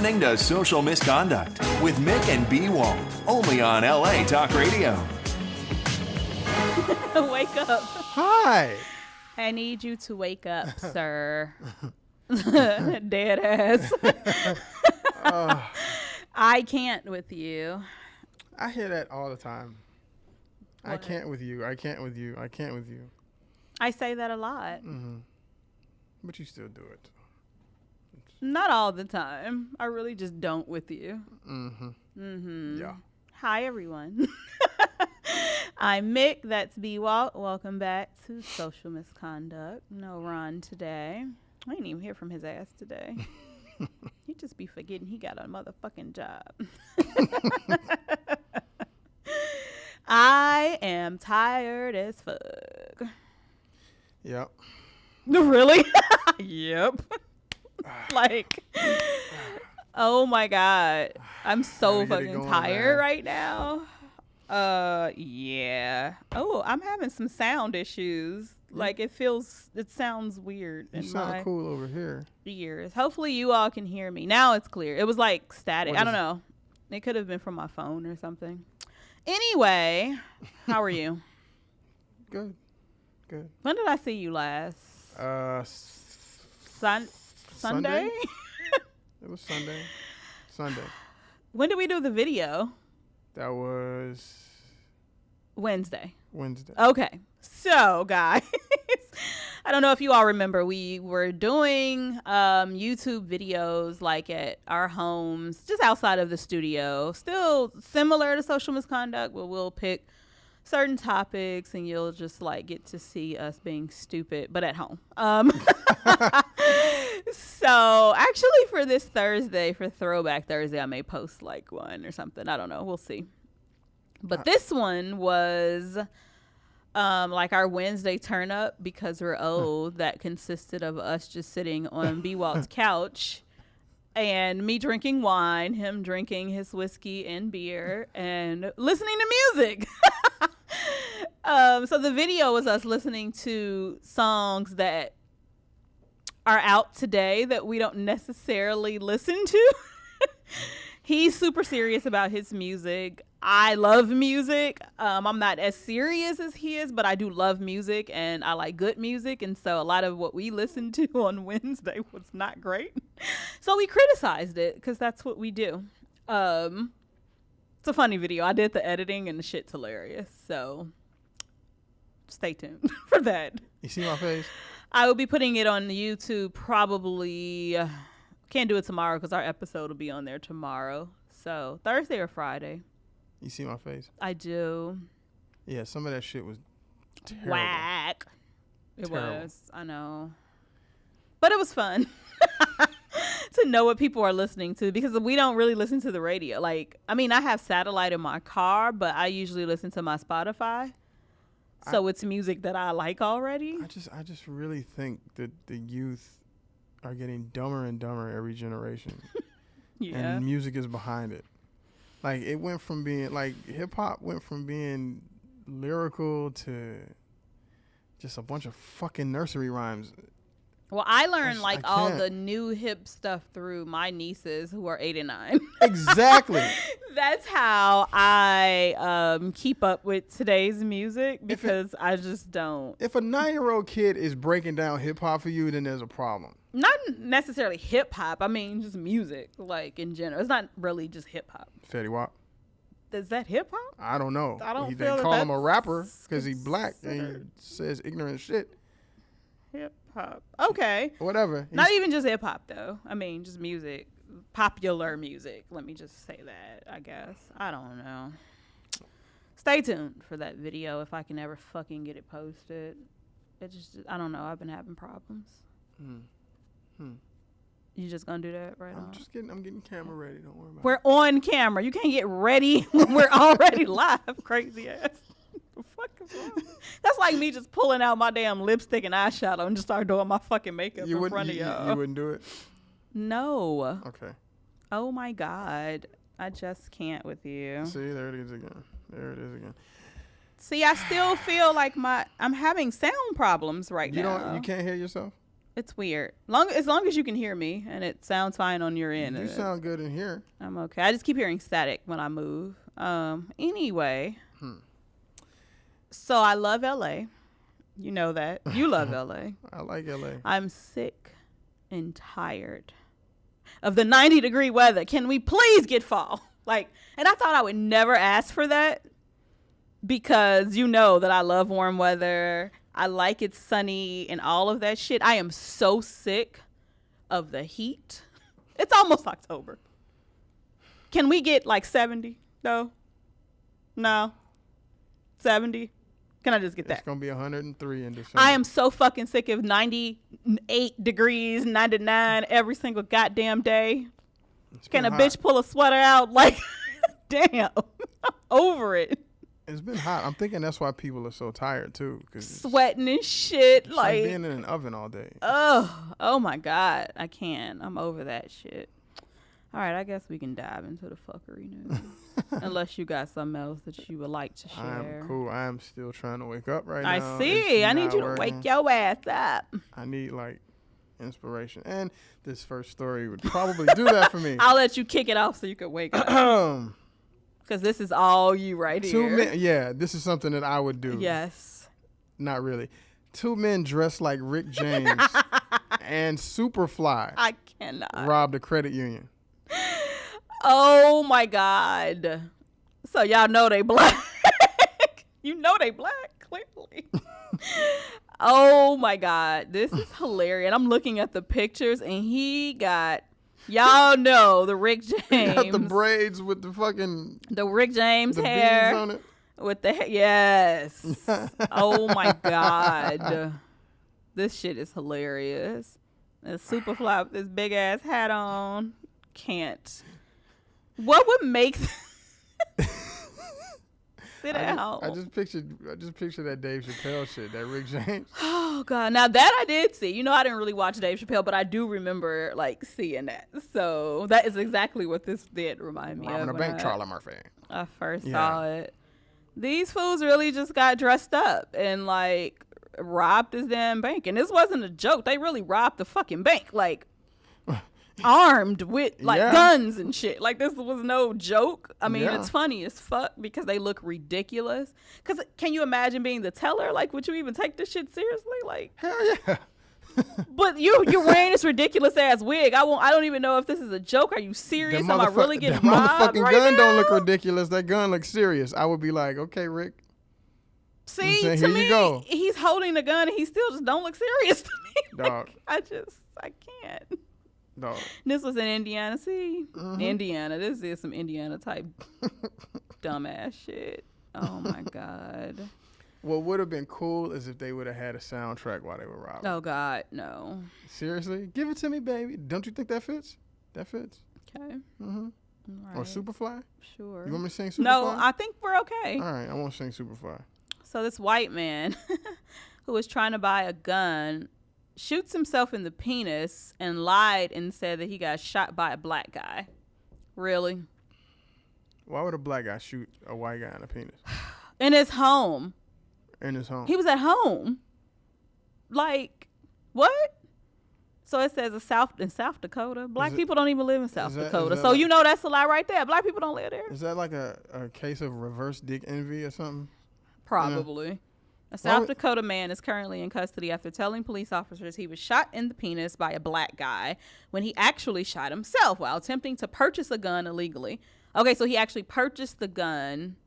listening to Social Misconduct with Mik and B.Walt, only on LA Talk Radio. Wake up. Hi. I need you to wake up, sir. Dead ass. I can't with you. I hear that all the time. What? I can't with you. I can't with you. I can't with you. I say that a lot. Mm-hmm. But you still do it. Not all the time. I really just don't with you. Mm-hmm. Mm-hmm. Yeah. Hi, everyone. I'm Mik, that's B.Walt. Welcome back to Social Misconduct. No Ron today. I ain't even hear from his ass today. He just be forgetting he got a motherfucking job. I am tired as fuck. Yep. Really? Yep. Like, oh my God. I'm so fucking tired right now. Yeah. Oh, I'm having some sound issues. Like, it sounds weird. You sound cool over here. Ears. Hopefully you all can hear me. Now it's clear. It was like static. I don't know. It could have been from my phone or something. Anyway, how are you? Good. Good. When did I see you last? Sunday? It was Sunday. Sunday. When did we do the video? That was Wednesday. Okay. So, guys, I don't know if you all remember, we were doing YouTube videos like at our homes, just outside of the studio. Still similar to Social Misconduct, but we'll pick certain topics and you'll just like get to see us being stupid, but at home. So actually for this Thursday, for Throwback Thursday, I may post like one or something. I don't know. We'll see. But this one was like our Wednesday turn up because we're old. That consisted of us just sitting on B.Walt's couch and me drinking wine, him drinking his whiskey and beer and listening to music. So the video was us listening to songs that are out today that we don't necessarily listen to. He's super serious about his music. I love music. I'm not as serious as he is, but I do love music and I like good music. And so a lot of what we listened to on Wednesday was not great. So we criticized it because that's what we do. It's a funny video. I did the editing and the shit's hilarious. So stay tuned for that. You see my face? I will be putting it on YouTube probably. Can't do it tomorrow because our episode will be on there tomorrow. So Thursday or Friday. You see my face? I do. Yeah, some of that shit was terrible. Whack. It Terrible. was. I know. But it was fun to know what people are listening to because we don't really listen to the radio. Like, I mean, I have satellite in my car, but I usually listen to my Spotify. So it's music that I like already. I just really think that the youth are getting dumber and dumber every generation. Yeah. And music is behind it. Like, it went from being, like, hip-hop went from being lyrical to just a bunch of fucking nursery rhymes. Well, I learned all the new hip stuff through my nieces who are 8 and 9. Exactly. That's how I keep up with today's music because I just don't. If a 9-year-old kid is breaking down hip-hop for you, then there's a problem. Not necessarily hip-hop. I mean, just music, like, in general. It's not really just hip-hop. Fetty Wap. Is that hip-hop? I don't know. I don't They feel call him a that's rapper because he's black and considered he says ignorant shit. Hip-hop. Okay. Whatever. Not even just hip-hop, though. I mean, just music. Popular music. Let me just say that, I guess. I don't know. Stay tuned for that video if I can ever fucking get it posted. It just, I don't know. I've been having problems. You just gonna do that right now? I'm getting camera ready. Don't worry about it. We're on camera. You can't get ready when we're already live. Crazy ass. The fuck is wrong? That's like me just pulling out my damn lipstick and eyeshadow and just start doing my fucking makeup in front of y'all. You wouldn't do it? No. Okay. Oh my God. I just can't with you. See, there it is again. See, I still feel like I'm having sound problems right now. You can't hear yourself? It's weird. As long as you can hear me and it sounds fine on your end. You sound good in here. I'm okay. I just keep hearing static when I move. Anyway. So I love LA. You know that. You love LA. I like LA. I'm sick and tired of the 90-degree weather. Can we please get fall? And I thought I would never ask for that because you know that I love warm weather. I like it sunny and all of that shit. I am so sick of the heat. It's almost October. Can we get 70 though? No. 70? Can I just get that? It's going to be 103 in December. I am so fucking sick of 98 degrees, 99 every single goddamn day. Can a bitch pull a sweater out? Damn. I'm over it. It's been hot. I'm thinking that's why people are so tired too. Sweating and shit. It's like being in an oven all day. Oh my God. I can't. I'm over that shit. All right, I guess we can dive into the fuckery news. Unless you got something else that you would like to share. I'm cool. I am still trying to wake up right now. I see. I need you to wake your ass up. I need inspiration. And this first story would probably do that for me. I'll let you kick it off so you can wake up. Because this is all you right here. Yeah, this is something that I would do. Yes. Not really. 2 men dressed like Rick James and Superfly I cannot. robbed a credit union. Oh, my God. So y'all know they black. You know they black, clearly. Oh, my God. This is hilarious. And I'm looking at the pictures, and he got... Y'all know the Rick James. He got the braids with the fucking... The Rick James the hair. beads on it. With the yes. Oh, my God. This shit is hilarious. And Superfly with this big-ass hat on. Can't. What would make... Sit down. I just pictured that Dave Chappelle shit, that Rick James. Oh God! Now that I did see, I didn't really watch Dave Chappelle, but I do remember seeing that. So that is exactly what this did remind me of. Robbing a bank, Charlie Murphy. I first saw it. These fools really just got dressed up and robbed this damn bank, and this wasn't a joke. They really robbed the fucking bank, armed with guns and shit. This was no joke. I mean, it's funny as fuck because they look ridiculous. Because can you imagine being the teller? Would you even take this shit seriously? Hell yeah. But you're wearing this ridiculous ass wig. I don't even know if this is a joke. Are you serious? Am I really getting robbed motherfucking right gun now? don't look ridiculous. That gun looks serious. I would be like, okay, Rick. See, saying, to here me, you go. he's holding the gun and he still just don't look serious to me. Dog. I can't. Dog. This was in Indiana. See? Mm-hmm. Indiana. This is some Indiana type dumbass shit. Oh my God. What would have been cool is if they would have had a soundtrack while they were robbing. Oh God, no. Seriously? Give it to me, baby. Don't you think that fits? That fits. Okay. Mm-hmm. Right. Or Superfly? Sure. You want me to sing Superfly? No, I think we're okay. All right, I won't sing Superfly. So this white man who was trying to buy a gun shoots himself in the penis and lied and said that he got shot by a black guy. Really? Why would a black guy shoot a white guy in the penis? In his home. In his home. He was at home. What? So it says in South Dakota. Black people don't even live in South Dakota. So that's a lie right there. Black people don't live there. Is that like a case of reverse dick envy or something? Probably. A South Dakota man is currently in custody after telling police officers he was shot in the penis by a black guy when he actually shot himself while attempting to purchase a gun illegally. Okay, so he actually purchased the gun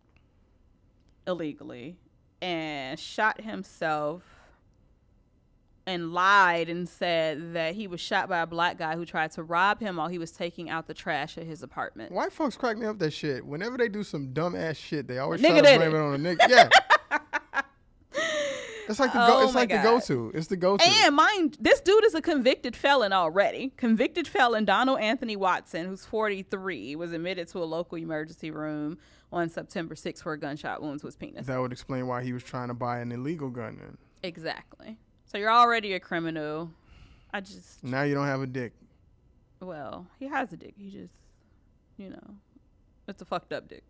illegally and shot himself and lied and said that he was shot by a black guy who tried to rob him while he was taking out the trash at his apartment. White folks crack me up that shit. Whenever they do some dumb ass shit, they always Nigga try to blame it on a nigga. Yeah. It's like the go-to. It's the go-to. And this dude is a convicted felon already. Convicted felon Donald Anthony Watson, who's 43, was admitted to a local emergency room on September 6th for a gunshot wound to his penis. That would explain why he was trying to buy an illegal gun then. Exactly. So you're already a criminal. Now you don't have a dick. Well, he has a dick. He just, it's a fucked up dick.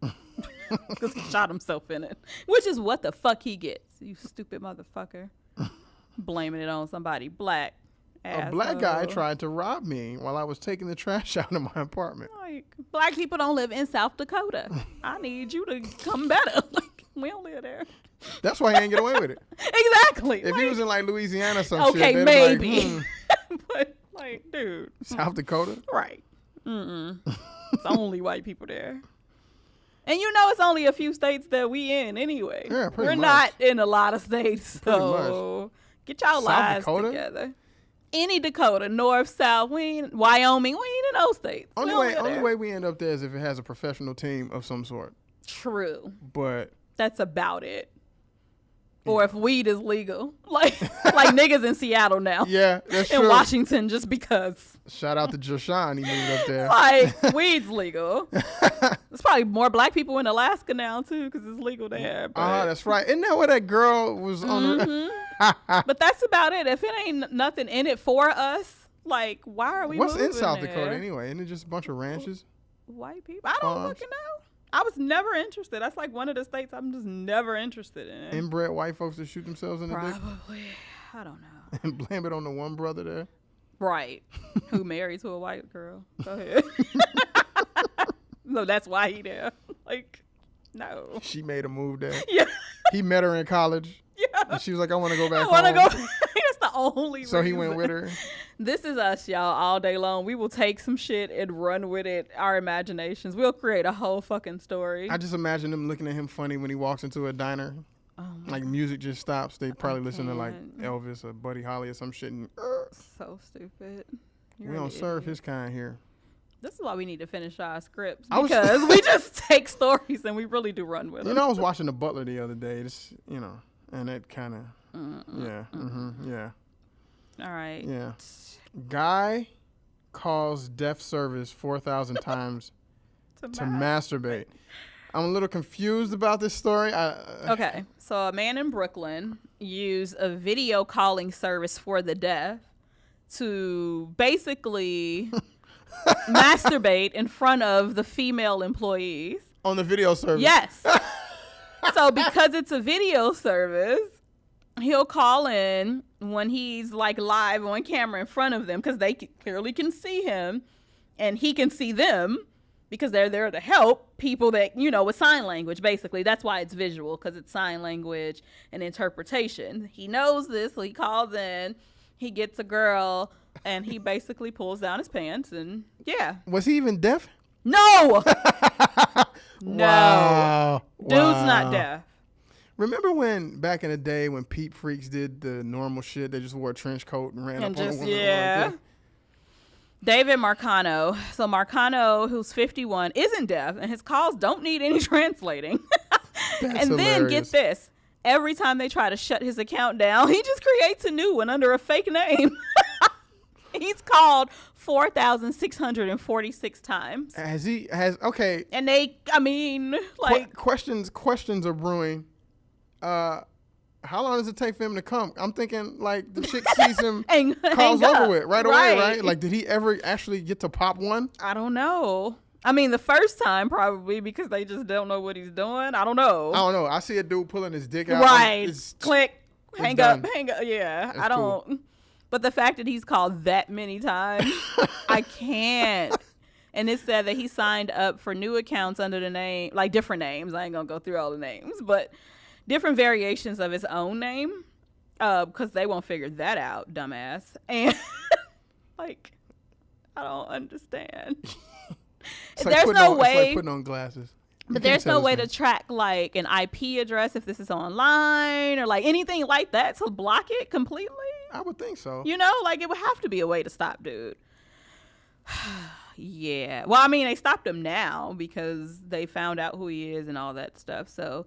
Because he shot himself in it. Which is what the fuck he gets. You stupid motherfucker. Blaming it on somebody black A black guy Asshole. tried to rob me while I was taking the trash out of my apartment. Like, black people don't live in South Dakota. I need you to come better. Like, we don't live there. That's why he ain't get away with it. Exactly. If he was in like Louisiana or some okay, shit, maybe. Like, But like, dude, South Dakota? right? It's only white people there. And you know, it's only a few states that we in anyway. Yeah, pretty We're much. not in a lot of states, Pretty so get y'all South lives Dakota? together. Any Dakota, North, South, we ain't, Wyoming, we ain't in those states. We don't live Only there. way we end up there is if it has a professional team of some sort. True. But That's about it. Or if weed is legal, like niggas in Seattle now, yeah, that's in true. Washington, just because. Shout out to Joshan, he moved up there. Like, weed's legal. There's probably more black people in Alaska now, too, because it's legal there. But, That's right. Isn't that where that girl was on the... but that's about it. If it ain't nothing in it for us, like, why are we What's in moving South there? Dakota anyway? Isn't it just a bunch of ranches? White people? I don't Farms? fucking know. I was never interested. That's like one of the states I'm just never interested in. Inbred white folks that shoot themselves in the dick Probably. I don't know. and blame it on the one brother there. Right. Who married to a white girl. Go ahead. No, that's why he there. Like, no. She made a move there. Yeah. He met her in college. Yeah. And she was like, I want to go back I want to home. go. That's the only So he went reason. with her. This is us, y'all, all day long. We will take some shit and run with it. Our imaginations. We'll create a whole fucking story. I just imagine them looking at him funny when he walks into a diner. Oh my Like music just stops. They probably listen to like can't. Elvis or Buddy Holly or some shit. And, So stupid. we You're don't an serve idiot. his kind here. This is why we need to finish our scripts, I was- because we just take stories and we really do run with them. You know, I was watching The Butler the other day. It's, you know, and it kind of, yeah, yeah, All right. yeah. Guy calls death service 4,000 times to masturbate. I'm a little confused about this story. Okay, so a man in Brooklyn used a video calling service for the deaf to basically masturbate in front of the female employees. On the video service. Yes. So because it's a video service, he'll call in when he's like live on camera in front of them, because they clearly can see him and he can see them, because they're there to help people that, you know, with sign language, basically. That's why it's visual, because it's sign language and interpretation. He knows this, so he calls in, he gets a girl, and he basically pulls down his pants, and yeah. Was he even deaf? No! No. Wow. Dude's not Wow. deaf. Remember when back in the day when Peep Freaks did the normal shit? They just wore a trench coat and ran And up on just, the woman. yeah. David Marcano. So Marcano, who's 51, isn't deaf, and his calls don't need any translating. That's And then hilarious. get this. Every time they try to shut his account down, he just creates a new one under a fake name. He's called 4,646 times. Okay. And they, I mean, like, questions are brewing. How long does it take for him to come? I'm thinking like the chick sees him, And calls hang over up. with right away, Right. right? Like, did he ever actually get to pop one? I don't know. I mean, the first time probably, because they just don't know what he's doing. I don't know. I don't know. I see a dude pulling his dick out. Right. It's- Click. Hang done. up. Hang up. Yeah. It's I don't. But the fact that he's called that many times, I can't. And it said that he signed up for new accounts under the name, like different names. I ain't going to go through all the names, but different variations of his own name, because they won't figure that out, dumbass. And like, I don't understand. It's like There's putting no on- way. It's like putting on glasses. You But can't there's tell no his way name. to track like an IP address if this is online or like anything like that to block it completely. I would think so. You know, like it would have to be a way to stop dude. Yeah. Well, I mean, they stopped him now because they found out who he is and all that stuff. So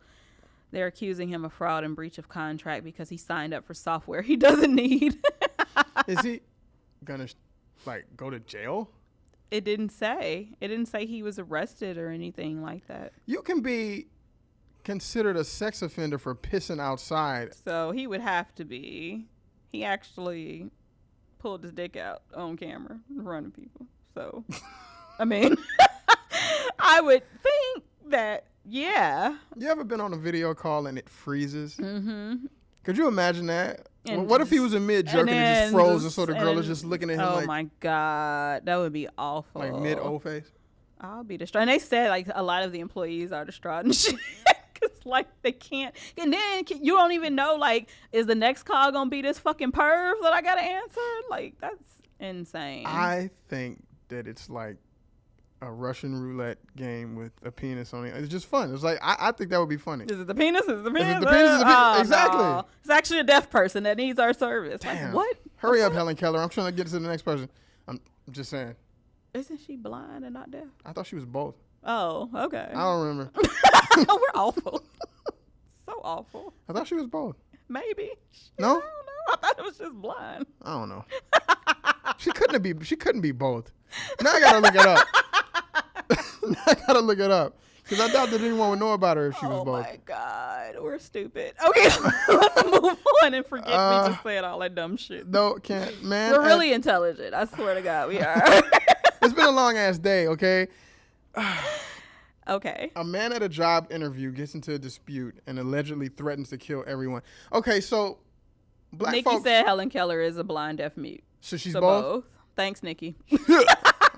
they're accusing him of fraud and breach of contract because he signed up for software he doesn't need. Is he gonna like go to jail? It didn't say. It didn't say he was arrested or anything like that. You can be considered a sex offender for pissing outside. So he would have to be. He actually pulled his dick out on camera in front of people. So, I mean, I would think that, yeah. You ever been on a video call and it freezes? Mm-hmm. Could you imagine that? And What if he was in mid jerk and it just froze and so the girl is and- just looking at him oh like my God, that would be awful. mid O face? I'll be distraught. And they said like a lot of the employees are distraught and shit. Cause like they can't. And then you don't even know like, is the next call gonna be this fucking perv that I gotta answer? Like that's insane. I think that it's like a Russian roulette game with a penis on it. It's just fun. It's like I think that would be funny. Is it the penis? Is it the penis? Is it the penis? Is it the penis? Oh, Exactly. no. It's actually a deaf person that needs our service. Damn. Like what? Hurry up, Helen Keller. I'm trying to get to the next person. I'm just saying. Isn't she blind and not deaf? I thought she was both. Oh, okay. I don't remember. We're awful. So awful. I thought she was both. Maybe. No? I don't know. I thought it was just blind. I don't know. She couldn't be both. Now I gotta look it up. Now I gotta look it up. Because I doubt that anyone would know about her if she was both. Oh my God, we're stupid. Okay, let's move on and forget we just said all that dumb shit. No, can't, man. We're really intelligent. I swear to God, we are. It's been a long ass day, okay? Okay. A man at a job interview gets into a dispute and allegedly threatens to kill everyone. Okay, so black Nikki folks. said Helen Keller is a blind deaf mute. So she's So both? Thanks, Nikki.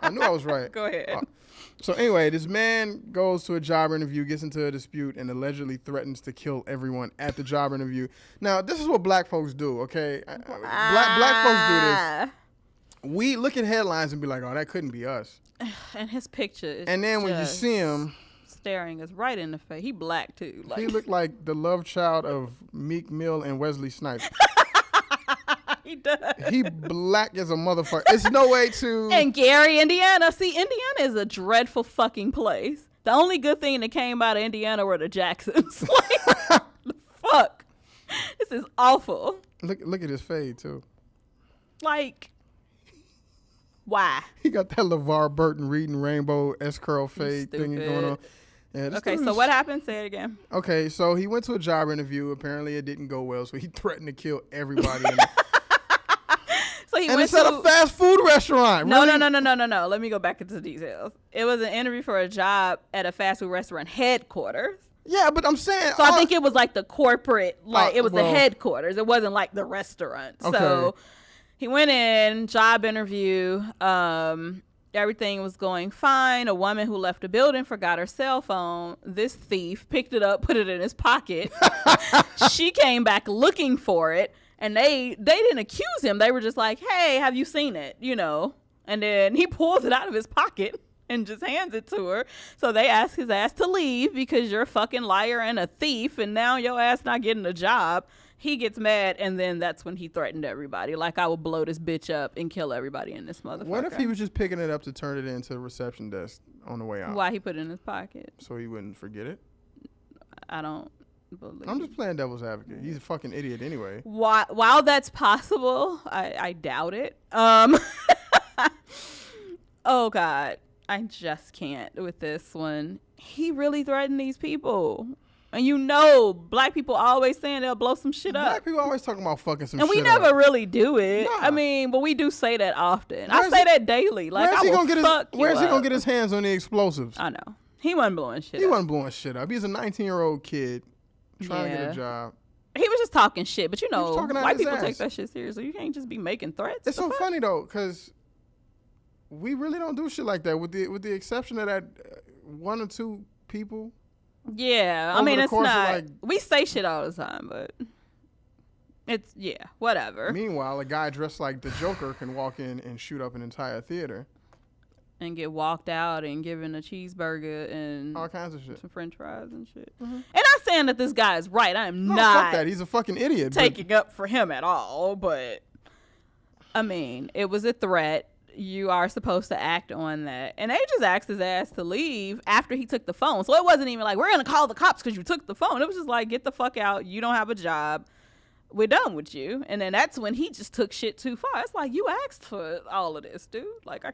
I knew I was right. Go ahead. So anyway, this man goes to a job interview, gets into a dispute, and allegedly threatens to kill everyone at the job interview. Now, this is what black folks do, okay? Black folks do this. We look at headlines and be like, oh, that couldn't be us. And his picture is And then when you just see him, staring us right in the face. He black too. Like he looked like the love child of Meek Mill and Wesley Snipes. he does. He black as a motherfucker. It's no way to... And Gary, Indiana. See, Indiana is a dreadful fucking place. The only good thing that came out of Indiana were the Jacksons. Like, the fuck? This is awful. Look at his fade, too. Like, why? He got that LeVar Burton reading rainbow S-curl fade thing going on. Yeah, Okay, so what happened? Say it again. Okay, so he went to a job interview. Apparently, it didn't go well, so he threatened to kill everybody. So he And went it's at a fast food restaurant. No, really? no. Let me go back into the details. It was an interview for a job at a fast food restaurant headquarters. Yeah, but I'm saying... So I think it was like the corporate, like it was the well- headquarters. It wasn't like the restaurant. Okay. So he went in, job interview. Everything was going fine. A woman who left the building forgot her cell phone. This thief picked it up, put it in his pocket. She came back looking for it. And they didn't accuse him. They were just like, hey, have you seen it? You know. And then he pulls it out of his pocket and just hands it to her. So they ask his ass to leave because you're a fucking liar and a thief. And now your ass not getting a job. He gets mad. And then that's when he threatened everybody. Like, I will blow this bitch up and kill everybody in this motherfucker. What if he was just picking it up to turn it into the reception desk on the way out? Why he put it in his pocket? So he wouldn't forget it? I don't believe. I'm just playing devil's advocate. He's a fucking idiot anyway. While that's possible, I doubt it. Oh God, I just can't with this one. He really threatened these people, and you know, black people always saying they'll blow some shit up, Black people always talking about fucking some and shit we never up. really do it. Nah. I mean, but we do say that often. Where's I say he- that daily. Like, I will fuck you Where's he up. gonna get his hands on the explosives? I know he wasn't blowing shit. He up. wasn't blowing shit up. He's a 19-year-old kid trying to get Yeah. a job. He was just talking shit, but you know, talking out white his people ass. take that shit seriously. You can't just be making threats. It's The so fuck? funny though, because we really don't do shit like that, with the exception of that one or two people. Yeah, I Over mean, the it's course of, not. like- We say shit all the time, but it's whatever. Meanwhile, a guy dressed like the Joker can walk in and shoot up an entire theater. And get walked out and given a cheeseburger and All kinds of shit. some French fries and shit. And I'm saying that this guy is right. I am No, not fuck that. He's a fucking idiot. but- taking up for him at all. But I mean, it was a threat. You are supposed to act on that. And they just asked his ass to leave after he took the phone. So it wasn't even like, we're going to call the cops because you took the phone. It was just like, get the fuck out. You don't have a job. We're done with you. And then that's when he just took shit too far. It's like, you asked for all of this, dude. Like, I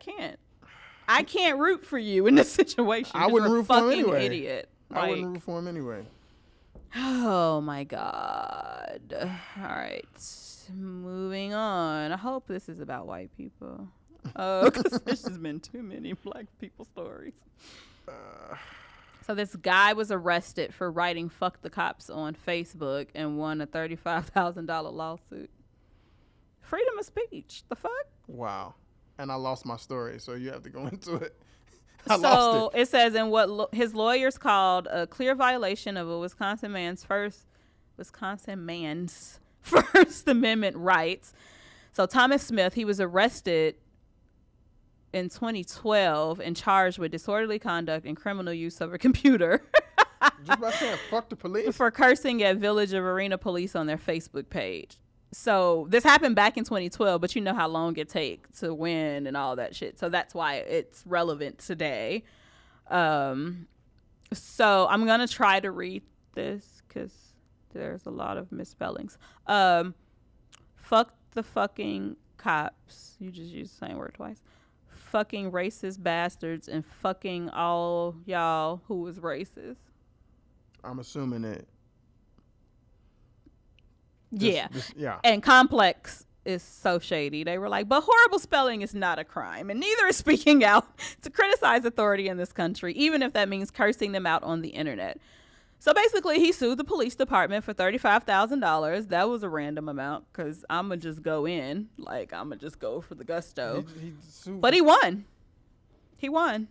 can't root for you in this situation. I wouldn't You're a root for him fucking anyway. Idiot. I wouldn't Like, root for him anyway. oh my God. All right. Moving on. I hope this is about white people. Because there's just been too many black people stories. So this guy was arrested for writing "fuck the cops" on Facebook and won a $35,000 lawsuit. Freedom of speech. The fuck? Wow. And I lost my story, so you have to go into it. I lost it says in what his lawyers called a clear violation of a Wisconsin man's First Amendment rights. So Thomas Smith, he was arrested in 2012 and charged with disorderly conduct and criminal use of a computer. Just by saying fuck the police? For cursing at Village of Arena Police on their Facebook page. So this happened back in 2012, but you know how long it takes to win and all that shit. So that's why it's relevant today. So I'm going to try to read this because there's a lot of misspellings. Fuck the fucking cops. You just used the same word twice. Fucking racist bastards and fucking all y'all who was racist. I'm assuming it. Yeah. Yeah. And complex is so shady. They were like, but horrible spelling is not a crime, and neither is speaking out to criticize authority in this country, even if that means cursing them out on the internet. So basically, he sued the police department for $35,000. That was a random amount because I'm going to just go in. Like, I'm going to just go for the gusto. But he won. He won.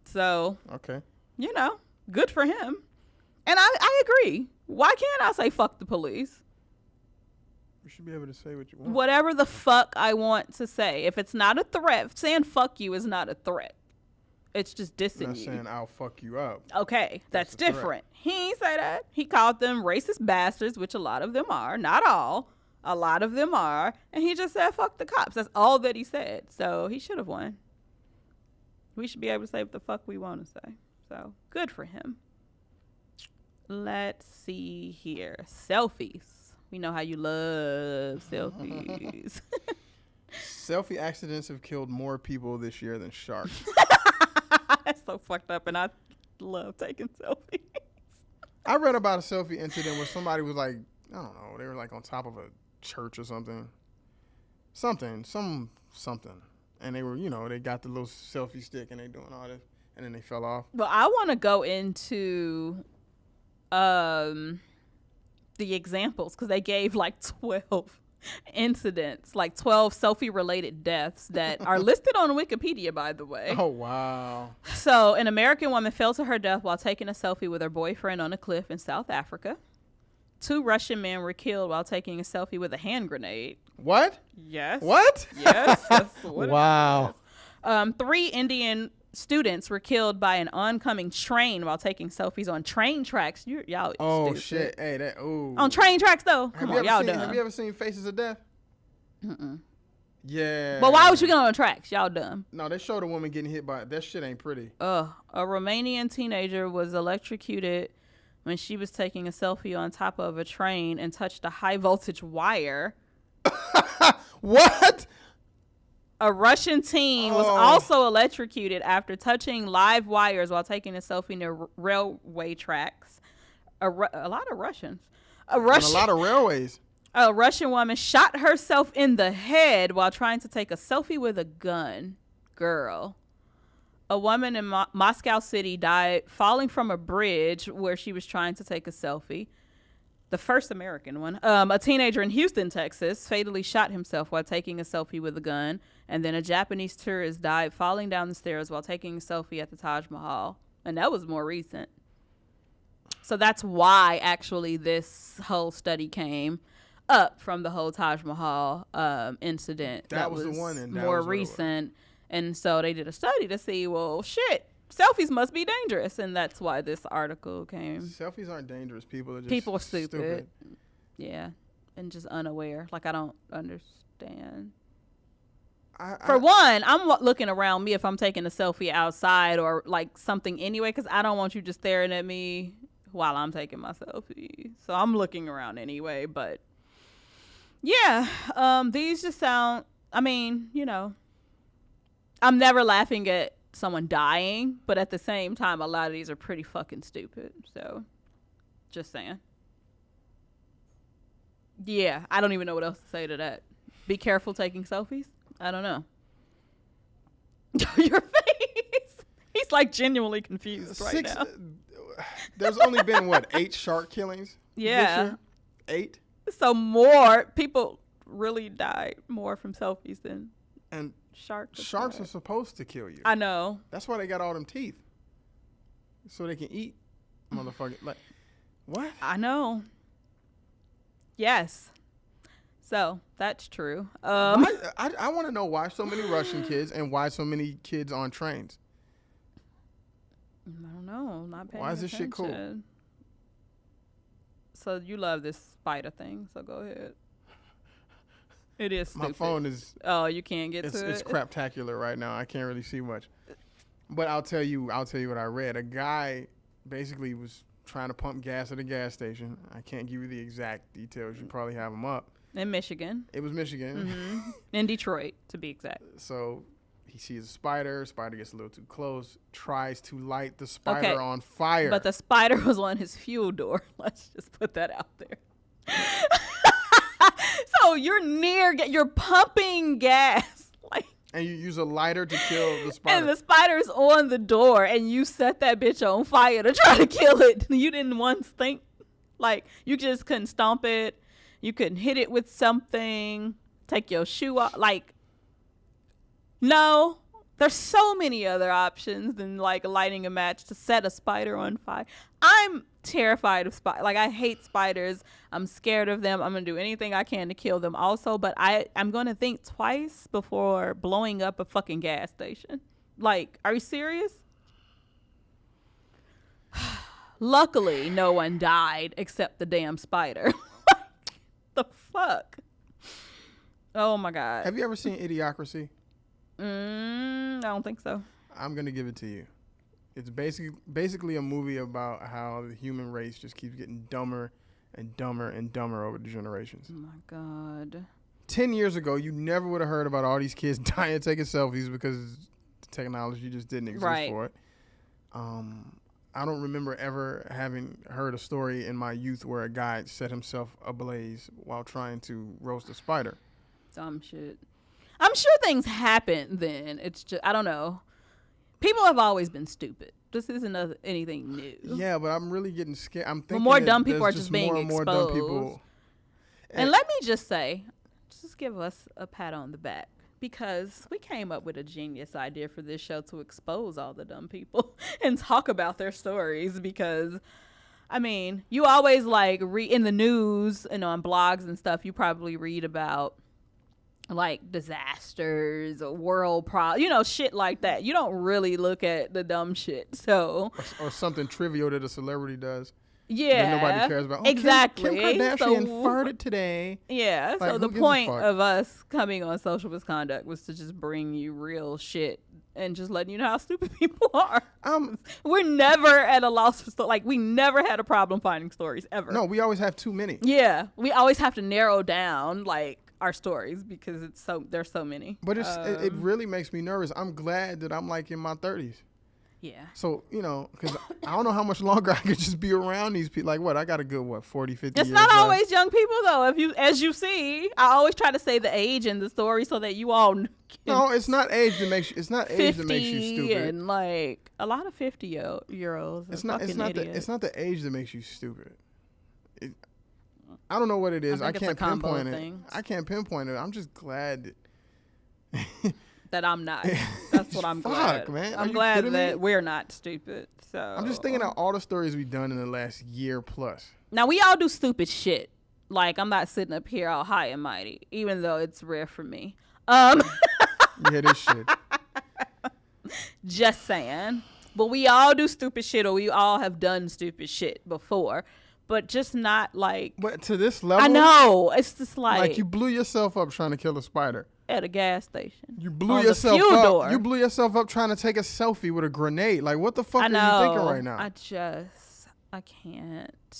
So, okay. You know, good for him. And I agree. Why can't I say fuck the police? You should be able to say what you want. Whatever the fuck I want to say. If it's not a threat, saying fuck you is not a threat. It's just dissing you. I'm not saying I'll fuck you up. Okay, that's different. He ain't say that. He called them racist bastards, which a lot of them are. Not all. A lot of them are. And he just said fuck the cops. That's all that he said. So he should have won. We should be able to say what the fuck we want to say. So good for him. Let's see here. Selfies. We know how you love selfies. Selfie accidents have killed more people this year than sharks. That's so fucked up, and I love taking selfies. I read about a selfie incident where somebody was like, I don't know, they were like on top of a church or something. Something. And they were, they got the little selfie stick and they doing all this, and then they fell off. Well, I want to go into the examples because they gave like 12 incidents, like 12 selfie-related deaths that are listed on Wikipedia, by the way. Oh, wow. So, an American woman fell to her death while taking a selfie with her boyfriend on a cliff in South Africa. 2 Russian men were killed while taking a selfie with a hand grenade. What? Yes. What? Yes. That's what wow. 3 Indian students were killed by an oncoming train while taking selfies on train tracks. Y'all stupid. Shit. Hey, that, ooh. On train tracks, though? Come on, y'all dumb. Have you ever seen Faces of Death? Mm-mm. Yeah. But why would you get on the tracks? Y'all dumb. No, they showed a woman getting hit by it. That shit ain't pretty. A Romanian teenager was electrocuted when she was taking a selfie on top of a train and touched a high voltage wire. What? A Russian teen was also electrocuted after touching live wires while taking a selfie near railway tracks. A lot of Russians. A lot of railways. A Russian woman shot herself in the head while trying to take a selfie with a gun. Girl. A woman in Moscow City died falling from a bridge where she was trying to take a selfie. The first American one. A teenager in Houston, Texas, fatally shot himself while taking a selfie with a gun. And then a Japanese tourist died falling down the stairs while taking a selfie at the Taj Mahal. And that was more recent. So that's why, actually, this whole study came up from the whole Taj Mahal incident. That was the one. And more recent. And so they did a study to see, well, shit, selfies must be dangerous. And that's why this article came. Selfies aren't dangerous. People are just People are stupid. Yeah. And just unaware. Like, I don't understand. For one, I'm looking around me if I'm taking a selfie outside or like something anyway, because I don't want you just staring at me while I'm taking my selfie. So I'm looking around anyway. But yeah, these just sound, I'm never laughing at someone dying, but at the same time, a lot of these are pretty fucking stupid. So just saying. Yeah, I don't even know what else to say to that. Be careful taking selfies. I don't know. Your face. He's like genuinely confused right now. There's only been, 8 shark killings? Yeah. This year? 8? So more people really died more from selfies than And sharks. sharks are supposed to kill you. I know. That's why they got all them teeth. So they can eat motherfucker. Like, what? I know. Yes. So that's true. I want to know why so many Russian kids and why so many kids on trains. I don't know. I'm not paying Why is this shit cool? attention. So you love this spider thing, so go ahead. It is stupid. My phone is. Oh, you can't get It's to it? craptacular right now. I can't really see much. But I'll tell you what I read. A guy basically was trying to pump gas at a gas station. I can't give you the exact details. You probably have them up. In Michigan. It was Michigan. Mm-hmm. In Detroit, to be exact. So he sees a spider. Spider gets a little too close. Tries to light the spider on fire. But the spider was on his fuel door. Let's just put that out there. So you're pumping gas. Like, and you use a lighter to kill the spider. and the spider's on the door, and you set that bitch on fire to try to kill it. You didn't once think, like, you just couldn't stomp it. You couldn't hit it with something, take your shoe off. Like, no, there's so many other options than, like, lighting a match to set a spider on fire. I'm terrified of spiders. Like, I hate spiders. I'm scared of them. I'm going to do anything I can to kill them also. But I'm going to think twice before blowing up a fucking gas station. Like, are you serious? Luckily, no one died except the damn spider. The fuck? Oh my God. Have you ever seen Idiocracy? I don't think so. I'm gonna give it to you. It's basically a movie about how the human race just keeps getting dumber and dumber and dumber over the generations. Oh my God. 10 years ago, you never would have heard about all these kids dying taking selfies because the technology just didn't exist for it. I don't remember ever having heard a story in my youth where a guy set himself ablaze while trying to roast a spider. Dumb shit. I'm sure things happen then. It's just, I don't know. People have always been stupid. This isn't anything new. Yeah, but I'm really getting scared. I'm thinking more dumb people are just just being more and more dumb people. exposed. And let me just say, just give us a pat on the back. Because we came up with a genius idea for this show to expose all the dumb people and talk about their stories. Because, I mean, you always like read in the news and on blogs and stuff, you probably read about like disasters or world problems, shit like that. You don't really look at the dumb shit. So or something trivial that a celebrity does. Yeah, that nobody cares about. Exactly. Kim Kardashian farted today. Yeah. Like, so the point of us coming on Social Misconduct was to just bring you real shit and just letting you know how stupid people are. We're never at a loss for we never had a problem finding stories ever. No, we always have too many. Yeah, we always have to narrow down our stories because there's so many. But it really makes me nervous. I'm glad that I'm in my 30s. Yeah. So, because I don't know how much longer I could just be around these people. I got a good, 40, 50 years. It's not always young people, though. As you see, I always try to say the age in the story so that you all No, it's not age that makes you, it's not age that makes you stupid. And a lot of 50-year-olds It's not the age that makes you stupid. I don't know what it is. I can't pinpoint it. I can't pinpoint it. I'm just glad that I'm not. That's what I'm glad. Man. I'm glad that we're not stupid. So I'm just thinking of all the stories we've done in the last year plus. Now we all do stupid shit. I'm not sitting up here all high and mighty, even though it's rare for me. Yeah, this shit. Just saying. But we all do stupid shit, or we all have done stupid shit before. But just not But to this level. I know. It's just you blew yourself up trying to kill a spider. At a gas station. You blew yourself up. Door. You blew yourself up trying to take a selfie with a grenade. What the fuck are you thinking right now? I can't.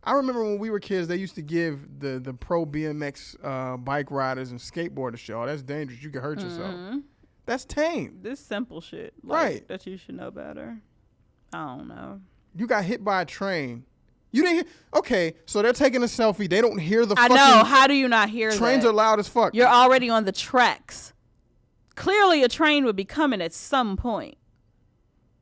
I remember when we were kids, they used to give the pro BMX bike riders and skateboarders shit. Oh, that's dangerous. You can hurt yourself. That's tame. This simple shit. Right. That you should know better. I don't know. You got hit by a train. You didn't hear? Okay, so they're taking a selfie. They don't hear the I know. How do you not hear that? Trains are loud as fuck. You're already on the tracks. Clearly a train would be coming at some point.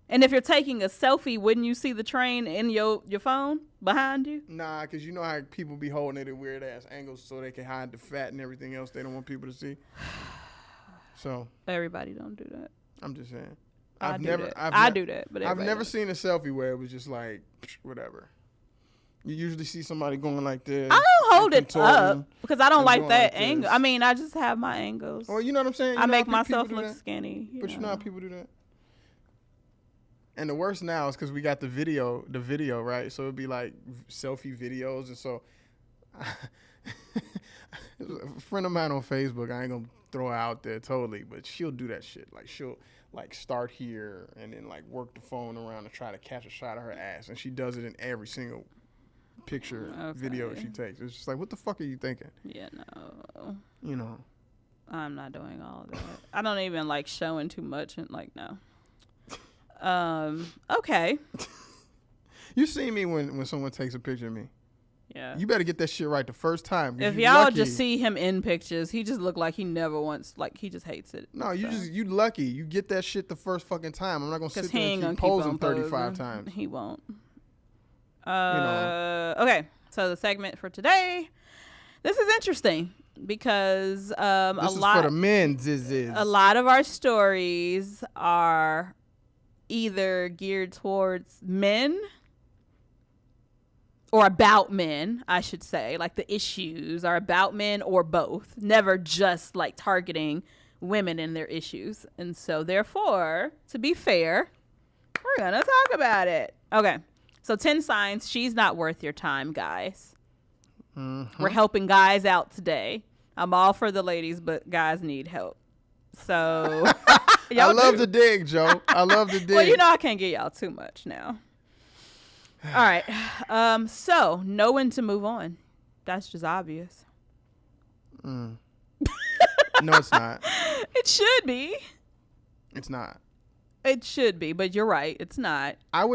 And if you're taking a selfie, wouldn't you see the train in your phone behind you? Nah, because you know how people be holding it at weird ass angles so they can hide the fat and everything else they don't want people to see. So everybody don't do that. I'm just saying. I do that, but I've never don't. seen a selfie where it was just like whatever. You usually see somebody going like this. I don't hold it up because I don't like that like angle. this. I mean, I just have my angles. Well, you know what I'm saying? I make myself look skinny. But you know how people do that? And the worst now is because we got the video, right? So it'd be like selfie videos. And so a friend of mine on Facebook, I ain't going to throw her out there totally, but she'll do that shit. Like she'll like start here and then like work the phone around and try to catch a shot of her ass. And she does it in every single picture, video she takes. It's just like, what the fuck are you thinking? Yeah, no. You know. I'm not doing all of that. I don't even like showing too much and like, no. Okay. You see me when someone takes a picture of me. Yeah. You better get that shit right the first time. If y'all just see him in pictures, he just look like he never wants, like he just hates it. No, you lucky. You get that shit the first fucking time. I'm not gonna sit there and keep posing 35 times. He won't. Okay. So the segment for today, this is interesting because this is for the men. A lot of our stories are either geared towards men or about men, I should say. Like the issues are about men or both, never just like targeting women and their issues. And so therefore, to be fair, we're gonna talk about it. Okay, so 10 signs she's not worth your time, guys. Mm-hmm. We're helping guys out today. I'm all for the ladies, but guys need help. So I love the dig, Joe. I love the dig. Well, you know I can't get y'all too much now. All right. So know when to move on. That's just obvious. No, it's not. It should be. It's not. It should be, but you're right. It's not. I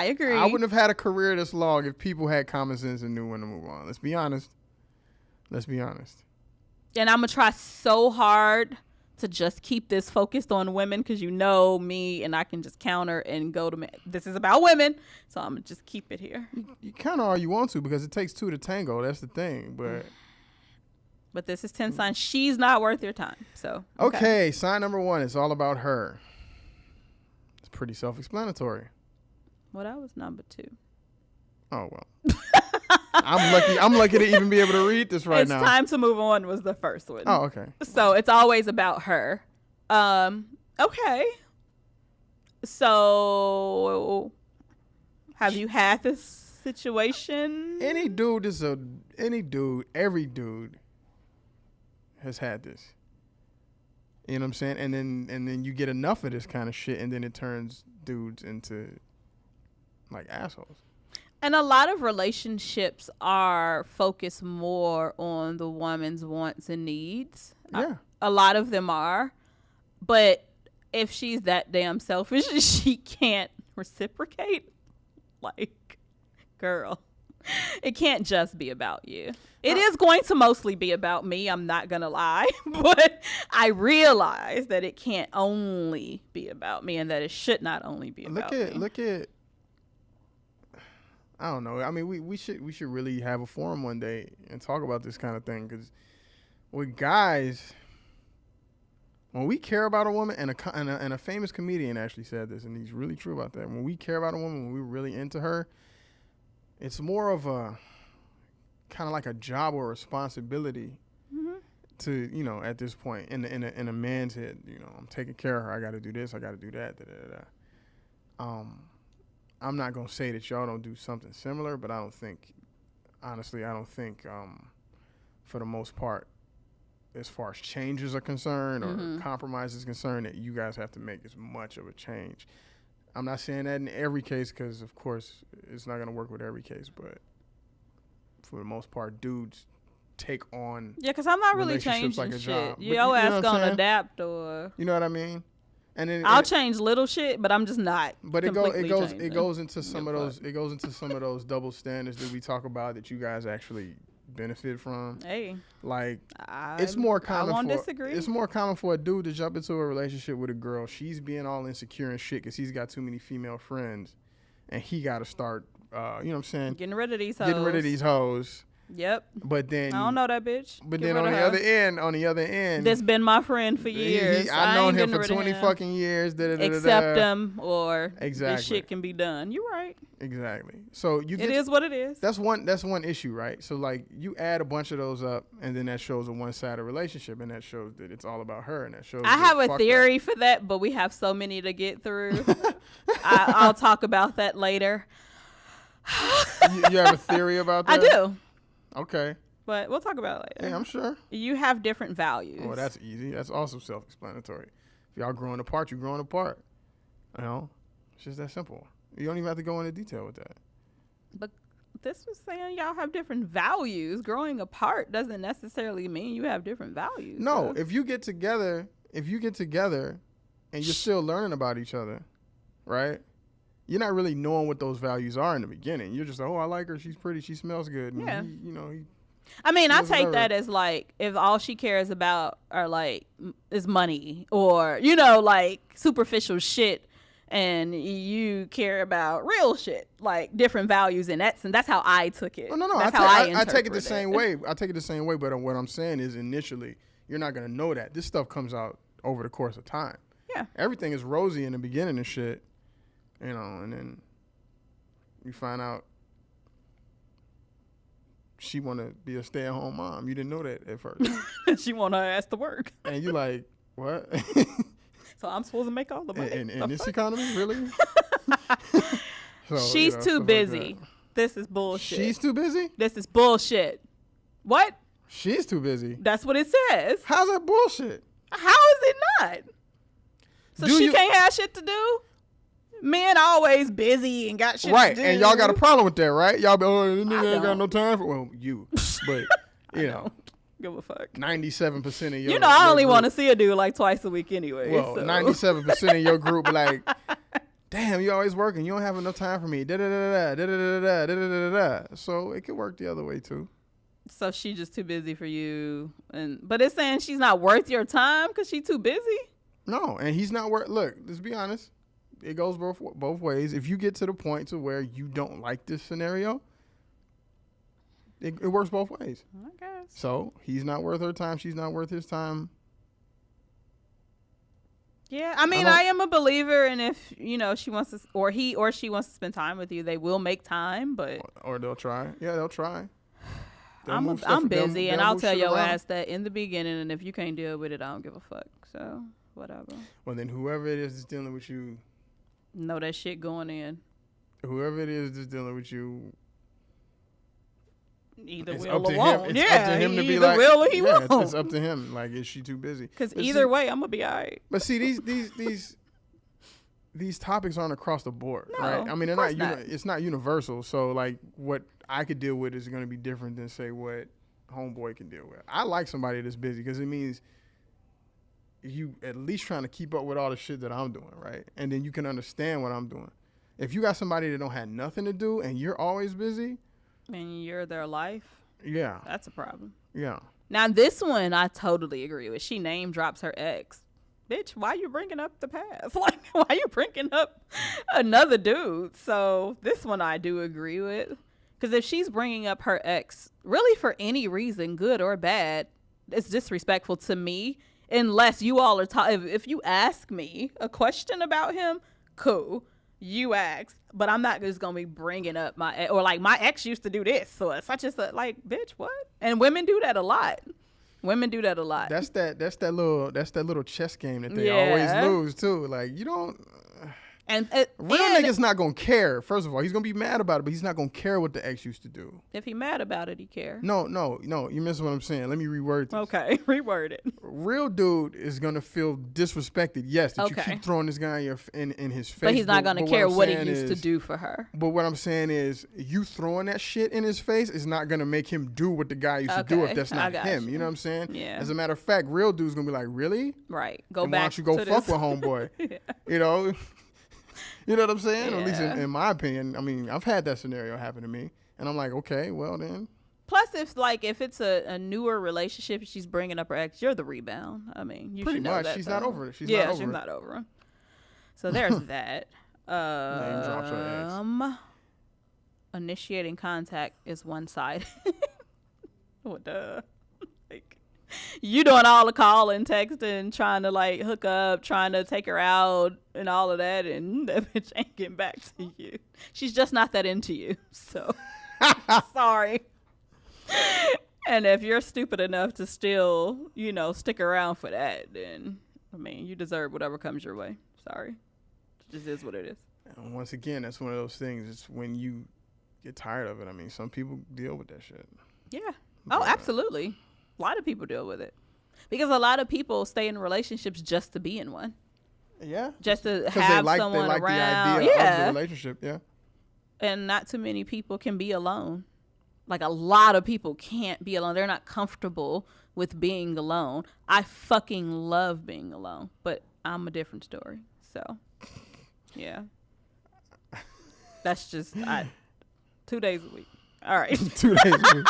agree. I wouldn't have had a career this long if people had common sense and knew when to move on. Let's be honest. And I'm going to try so hard to just keep this focused on women because you know me and I can just counter and go to men. This is about women, so I'm going to just keep it here. You kind of all you want to because it takes two to tango. That's the thing. But this is 10 signs she's not worth your time. So okay, sign number 1. It's all about her. It's pretty self-explanatory. Well, that was number 2. Oh, well. I'm lucky to even be able to read this right now. It's time to move on was the first one. Oh, okay. So it's always about her. Okay. So have you had this situation? Every dude has had this. You know what I'm saying? And then you get enough of this kind of shit and then it turns dudes into like assholes. And a lot of relationships are focused more on the woman's wants and needs. Yeah. A lot of them are. But if she's that damn selfish, she can't reciprocate. Like, girl, it can't just be about you. It is going to mostly be about me. I'm not going to lie. But I realize that it can't only be about me and that it should not only be about me. Look at I don't know. I mean, we should really have a forum one day and talk about this kind of thing because with guys, when we care about a woman, and a famous comedian actually said this, and he's really true about that. When we care about a woman, when we're really into her, it's more of a kind of like a job or responsibility to, you know, at this point in a man's head. You know, I'm taking care of her. I got to do this. I got to do that. I'm not going to say that y'all don't do something similar, but I don't think for the most part, as far as changes are concerned or compromises is concerned, that you guys have to make as much of a change. I'm not saying that in every case because, of course, it's not going to work with every case, but for the most part, dudes take on because I'm not really changing like a shit. job. Your ass gonna adapt or... You know what I mean? And then I'll change little shit, but I'm just not. But it goes into some of those double standards that we talk about that you guys actually benefit from. Hey, Like, it's more common. I won't for, disagree. It's more common for a dude to jump into a relationship with a girl. She's being all insecure and shit because he's got too many female friends, and he got to start. You know what I'm saying? Getting rid of these hoes. Yep. But then I don't know that bitch. But Get then rid on of the other end, that's been my friend for years. I've known him ain't for getting rid 20 of him. fucking years. Accept him, or Exactly. this shit can be done. You're right. Exactly. So It is what it is. That's one issue, right? So like you add a bunch of those up, and then that shows a one-sided relationship, and that shows that it's all about her, and that shows. I have a theory for that, but we have so many to get through. I'll talk about that later. You have a theory about that? I do. Okay. But we'll talk about it later. Yeah, I'm sure. You have different values. Well, that's easy. That's also self-explanatory. If y'all growing apart, you growing apart. You know, it's just that simple. You don't even have to go into detail with that. But this was saying y'all have different values. Growing apart doesn't necessarily mean you have different values. No, so. if you get together and you're still learning about each other, right? You're not really knowing what those values are in the beginning. You're just like, oh, I like her. She's pretty. She smells good. And yeah. I I take that as like if all she cares about are like is money or like superficial shit, and you care about real shit, like different values in that sense. That's how I took it. Oh, no. That's I take it the same way. I take it the same way. But what I'm saying is initially you're not gonna know that this stuff comes out over the course of time. Yeah. Everything is rosy in the beginning and shit, and then you find out she want to be a stay-at-home mom. You didn't know that at first. She want her ass to work. And you like, what? So I'm supposed to make all the money. In this economy, really? So, she's too busy. Like this is bullshit. She's too busy? This is bullshit. What? She's too busy. That's what it says. How's that bullshit? How is it not? So she can't have shit to do? Men always busy and got shit to do. And y'all got a problem with that, right? Y'all be, oh, this nigga ain't got no time for. Well, you, but you know, give a fuck. 97% of your. I only want to see a dude like twice a week anyway. Well, 97% of your group like, damn, you always working. You don't have enough time for me. Da da da da da da da da da. So it could work the other way too. So she's just too busy for you, but it's saying she's not worth your time because she's too busy. No, and he's not worth. Look, let's be honest. It goes both ways. If you get to the point to where you don't like this scenario, it works both ways. I guess. So he's not worth her time. She's not worth his time. Yeah, I am a believer, and if she wants to, or he or she wants to spend time with you, they will make time. But or they'll try. Yeah, they'll try. I'm busy, and I'll tell your ass that in the beginning. And if you can't deal with it, I don't give a fuck. So whatever. Well, then whoever it is that's dealing with you. Know that shit going in. Whoever it is that's dealing with you, either will or won't. It's up to him to be like, will or he won't. It's up to him. Like, is she too busy? Because either way, I'm gonna be alright. But see, these topics aren't across the board, no, right? I mean, they're not. It's not universal. So, like, what I could deal with is going to be different than say what homeboy can deal with. I like somebody that's busy because it means you at least trying to keep up with all the shit that I'm doing, right? And then you can understand what I'm doing. If you got somebody that don't have nothing to do and you're always busy, and you're their life, yeah, that's a problem. Yeah. Now this one I totally agree with. She name drops her ex. Bitch, why you bringing up the past? Like, why you bringing up another dude? So this one I do agree with, because if she's bringing up her ex really for any reason, good or bad, it's disrespectful to me. Unless you all are if you ask me a question about him, cool, you ask, but I'm not just gonna be bringing up my ex, or like my ex used to do this, or such as that. Like, bitch, what? And women do that a lot. That's that little chess game that they always lose too. Like, you don't. And real nigga's not gonna care. First of all, he's gonna be mad about it, but he's not gonna care what the ex used to do. If he mad about it, he care. No, you miss what I'm saying. Let me reword this. Okay, reword it. Real dude is gonna feel disrespected. Yes, that you keep throwing this guy in his face. But he's not gonna care what he used to do for her. But what I'm saying is, you throwing that shit in his face is not gonna make him do what the guy used to do if that's not him. You know what I'm saying? Yeah. As a matter of fact, real dude's gonna be like, really? Right. Why don't you go fuck with homeboy? Yeah. You know. You know what I'm saying? Yeah. At least in my opinion. I mean, I've had that scenario happen to me. And I'm like, okay, well then, Plus, if it's a newer relationship, she's bringing up her ex. You're the rebound. I mean, you Pretty should know much. that. She's though. not over it. She's not over him. So there's that. Name drops her ex. Initiating contact is one-sided. What the? Like, you doing all the calling, texting, trying to like hook up, trying to take her out, and all of that, and that bitch ain't getting back to you. She's just not that into you. So sorry. And if you're stupid enough to still, stick around for that, then I mean, you deserve whatever comes your way. Sorry. It just is what it is. And once again, that's one of those things. It's when you get tired of it. I mean, some people deal with that shit. Yeah. Oh, absolutely. A lot of people deal with it. Because a lot of people stay in relationships just to be in one. Yeah. Just to have someone around. The idea of the relationship, yeah. And not too many people can be alone. Like, a lot of people can't be alone. They're not comfortable with being alone. I fucking love being alone, but I'm a different story. So, yeah. That's just 2 days a week. All right. 2 days a week.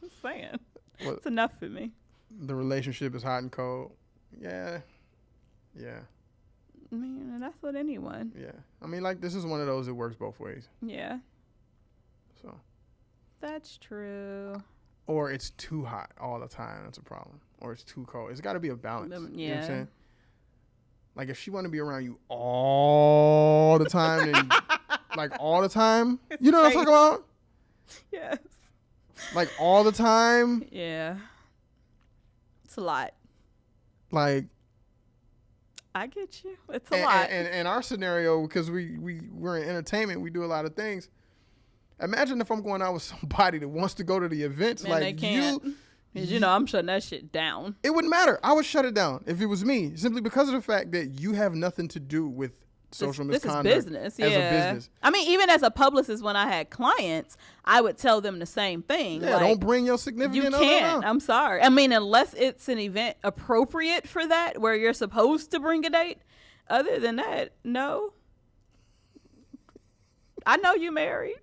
Just saying. It's enough for me. The relationship is hot and cold. Yeah. Yeah. I mean, that's what anyone. Yeah. I mean, like, this is one of those that works both ways. Yeah. So. That's true. Or it's too hot all the time. That's a problem. Or it's too cold. It's got to be a balance. Yeah. You know what I'm saying? Like, if she want to be around you all the time, then, like, all the time, you know what I'm talking about? Yes. Like, all the time. Yeah. It's a lot. Like. I get you. It's a lot. And our scenario, because we're in entertainment, we do a lot of things. Imagine if I'm going out with somebody that wants to go to the events. Man, like, they can't. I'm shutting that shit down. It wouldn't matter. I would shut it down if it was me, simply because of the fact that you have nothing to do with social misconduct. This is business, as a business. I mean, even as a publicist, when I had clients, I would tell them the same thing. Yeah, like, don't bring your significant other. You can't. I'm sorry. I mean, unless it's an event appropriate for that, where you're supposed to bring a date. Other than that, no. I know you married.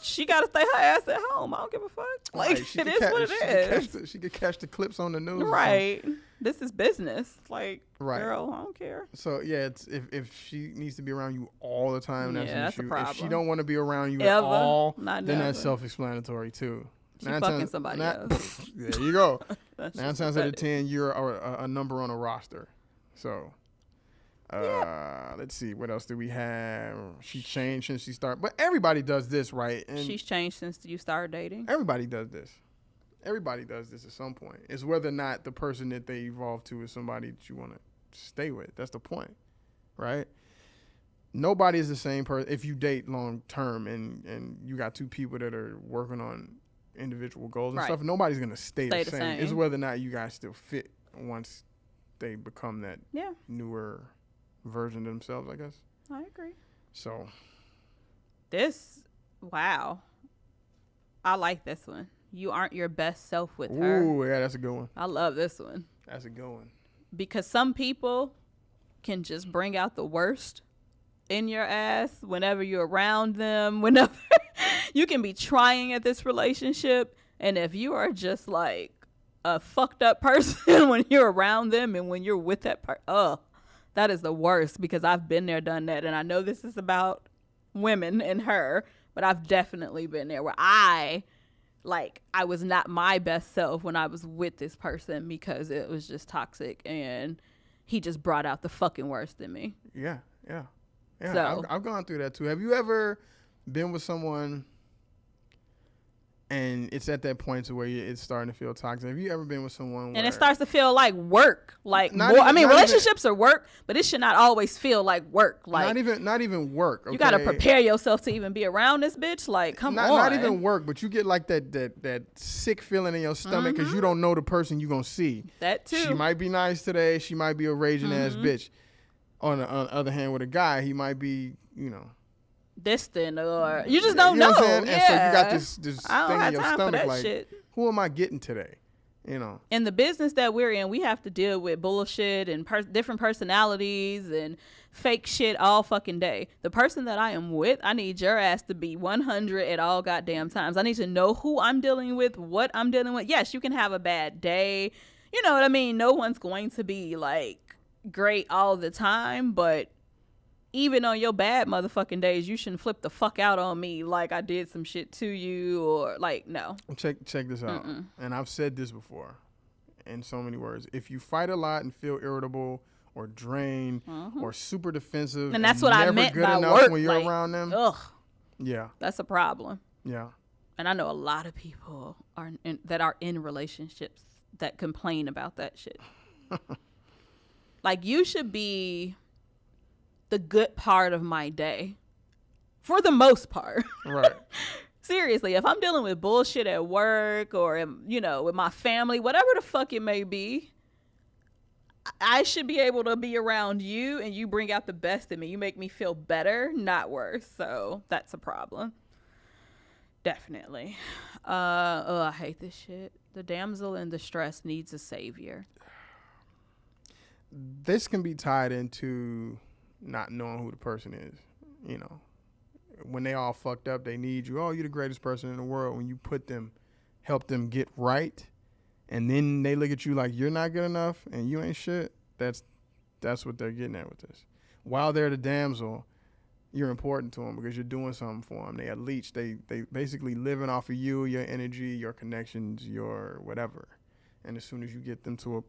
She got to stay her ass at home. I don't give a fuck. Like, right. it is what it is. She could catch the clips on the news. Right. This is business. Like, right. Girl, I don't care. So, yeah, it's if she needs to be around you all the time, that's an issue. A problem. If she don't want to be around you Ever, at all, then that's self-explanatory, too. She fucking somebody else. There you go. 9 times out of 10, you're a number on a roster. So... let's see, what else do we have? She changed since she started, but everybody does this, right? And she's changed since you started dating. Everybody does this. Everybody does this at some point. It's whether or not the person that they evolve to is somebody that you want to stay with. That's the point, right? Nobody is the same person. If you date long term and you got two people that are working on individual goals and stuff, nobody's gonna stay the same. It's whether or not you guys still fit once they become that newer version of themselves, I guess. I agree. So wow. I like this one. You aren't your best self with her. Ooh, yeah, that's a good one. I love this one. That's a good one. Because some people can just bring out the worst in your ass whenever you're around them, whenever you can be trying at this relationship. And if you are just like a fucked up person when you're around them and when you're with that person, that is the worst, because I've been there, done that. And I know this is about women and her, but I've definitely been there where I was not my best self when I was with this person because it was just toxic and he just brought out the fucking worst in me. Yeah. So, I've gone through that too. Have you ever been with someone and it's at that point to where it's starting to feel toxic? Have you ever been with someone and it starts to feel like work? Like, relationships are work, but it should not always feel like work. Like, not even work. Okay? You got to prepare yourself to even be around this bitch. Like, come on. Not even work, but you get like that sick feeling in your stomach because you don't know the person you're going to see. That too. She might be nice today. She might be a raging ass bitch. On the other hand, with a guy, he might be, distant, or you just don't know. What I'm saying? Yeah. And so you got this thing in your time stomach for that like, shit. Who am I getting today? You know, in the business that we're in, we have to deal with bullshit and different personalities and fake shit all fucking day. The person that I am with, I need your ass to be 100 at all goddamn times. I need to know who I'm dealing with, what I'm dealing with. Yes, you can have a bad day. You know what I mean? No one's going to be like great all the time, but even on your bad motherfucking days, you shouldn't flip the fuck out on me like I did some shit to you or like, no. Check this out. And I've said this before in so many words. If you fight a lot and feel irritable or drained or super defensive, and that's what I meant good by enough work, when you're like, around them. Ugh. Yeah. That's a problem. Yeah. And I know a lot of people that are in relationships that complain about that shit. Like, you should be the good part of my day for the most part. Right. Seriously, if I'm dealing with bullshit at work or, you know, with my family, whatever the fuck it may be, I should be able to be around you and you bring out the best in me. You make me feel better, not worse. So that's a problem. Definitely. I hate this shit. The damsel in distress needs a savior. This can be tied into not knowing who the person is. You know, when they all fucked up, they need you. Oh, you're the greatest person in the world. When you help them get right, and then they look at you like you're not good enough and you ain't shit. That's what they're getting at with this. While they're the damsel, you're important to them because you're doing something for them. They a leech. They basically living off of you, your energy, your connections, your whatever. And as soon as you get them to a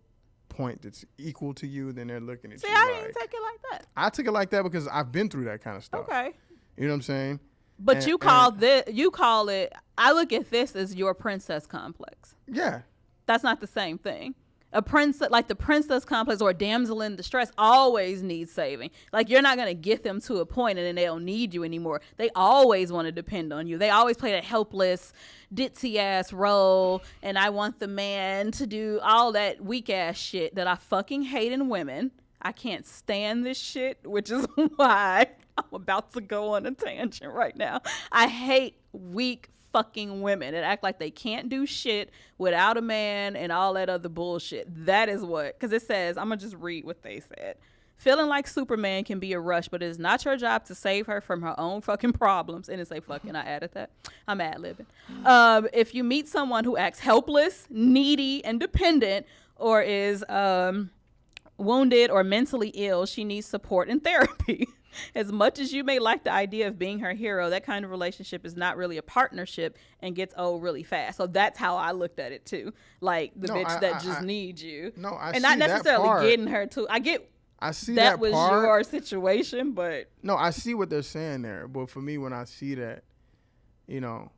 point that's equal to you, then they're looking at you. See, I didn't take it like that. I took it like that because I've been through that kind of stuff. Okay. You know what I'm saying? But you call it, I look at this as your princess complex. Yeah. That's not the same thing. A princess, like the princess complex or a damsel in distress, always needs saving. Like, you're not going to get them to a point and then they don't need you anymore. They always want to depend on you. They always play that helpless, ditzy ass role. And I want the man to do all that weak ass shit that I fucking hate in women. I can't stand this shit, which is why I'm about to go on a tangent right now. I hate weak fucking women that act like they can't do shit without a man and all that other bullshit. That is what, because it says, I'm gonna just read what they said. Feeling like Superman can be a rush, but it is not your job to save her from her own fucking problems. And it's like, fucking, I added that. I'm ad-libbing. If you meet someone who acts helpless, needy, and dependent, or is wounded or mentally ill, she needs support and therapy. As much as you may like the idea of being her hero, that kind of relationship is not really a partnership and gets old really fast. So that's how I looked at it too. Like the bitch that just needs you. No, I and see not necessarily that part. getting her to. I see that was part. Your situation, but no, I see what they're saying there. But for me, when I see that, you know,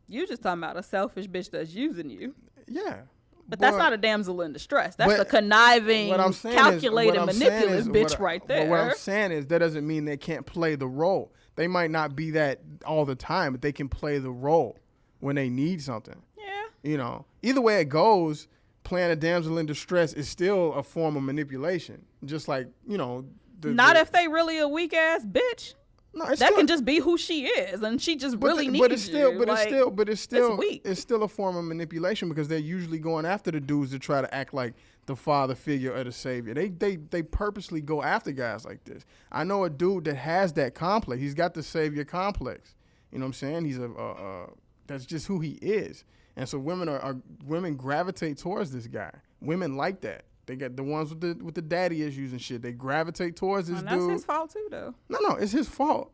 you just talking about a selfish bitch that's using you. Yeah. But that's not a damsel in distress. That's a conniving, calculated, manipulative bitch right there. But what I'm saying is that doesn't mean they can't play the role. They might not be that all the time, but they can play the role when they need something. Yeah. You know, either way it goes, playing a damsel in distress is still a form of manipulation. Just like, you know. Not if they really a weak ass bitch. No, that can just be who she is, and she just really needs you. It's still a form of manipulation because they're usually going after the dudes to try to act like the father figure or the savior. They purposely go after guys like this. I know a dude that has that complex. He's got the savior complex. You know what I'm saying? He's that's just who he is. And so women gravitate towards this guy. Women like that. They got the ones with the daddy issues and shit. They gravitate towards this dude. That's his fault too, though. No, it's his fault.